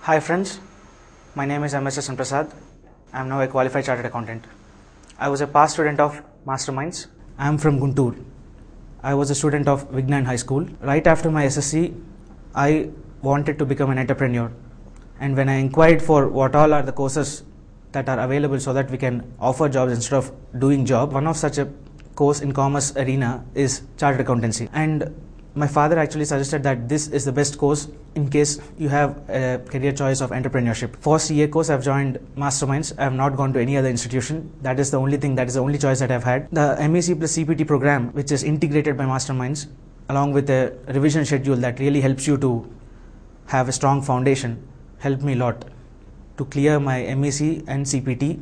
Hi friends, my name is M.S. Prasad. I am now a qualified chartered accountant. I was a past student of Masterminds. I am from Guntur. I was a student of Vignan High School. Right after my SSC, I wanted to become an entrepreneur. And when I inquired for what all are the courses that are available so that we can offer jobs instead of doing job, one of such a course in commerce arena is chartered accountancy. And my father actually suggested that this is the best course in case you have a career choice of entrepreneurship. For CA course, I've joined Masterminds. I have not gone to any other institution. That is the only choice that I've had. The MEC plus CPT program, which is integrated by Masterminds, along with a revision schedule that really helps you to have a strong foundation, helped me a lot to clear my MEC and CPT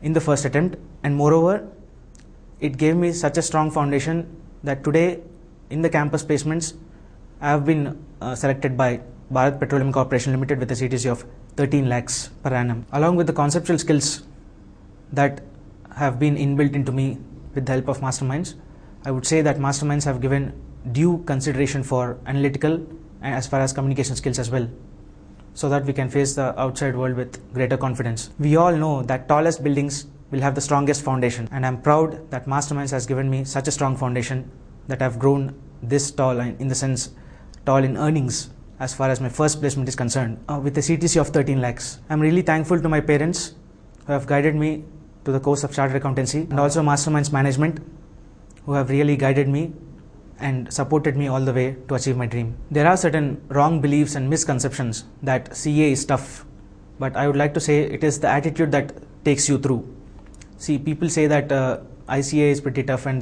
in the first attempt. And moreover, it gave me such a strong foundation that today in the campus placements, I have been selected by Bharat Petroleum Corporation Limited with a CTC of 13 lakhs per annum. Along with the conceptual skills that have been inbuilt into me with the help of Masterminds, I would say that Masterminds have given due consideration for analytical and as far as communication skills as well, so that we can face the outside world with greater confidence. We all know that tallest buildings will have the strongest foundation, and I'm proud that Masterminds has given me such a strong foundation that I've grown this tall, in the sense tall in earnings as far as my first placement is concerned, with a CTC of 13 lakhs. I'm really thankful to my parents who have guided me to the course of chartered accountancy, and also Masterminds management who have really guided me and supported me all the way to achieve my dream. There are certain wrong beliefs and misconceptions that CA is tough, but I would like to say it is the attitude that takes you through. See, people say that ICA is pretty tough and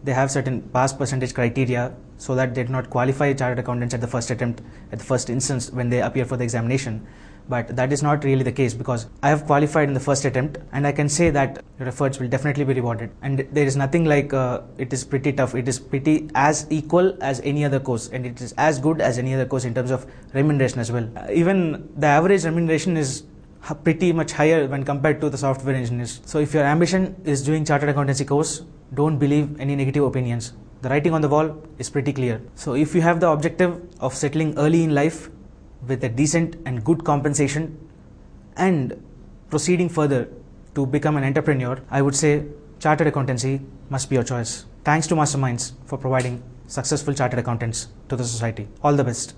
they have certain pass percentage criteria so that they do not qualify chartered accountants at the first attempt, at the first instance when they appear for the examination. But that is not really the case, because I have qualified in the first attempt, and I can say that your efforts will definitely be rewarded. And there is nothing like it is pretty tough. It is pretty as equal as any other course, and it is as good as any other course in terms of remuneration as well. Even the average remuneration is pretty much higher when compared to the software engineers. So if your ambition is doing chartered accountancy course, don't believe any negative opinions. The writing on the wall is pretty clear. So if you have the objective of settling early in life with a decent and good compensation and proceeding further to become an entrepreneur, I would say chartered accountancy must be your choice. Thanks to Masterminds for providing successful chartered accountants to the society. All the best.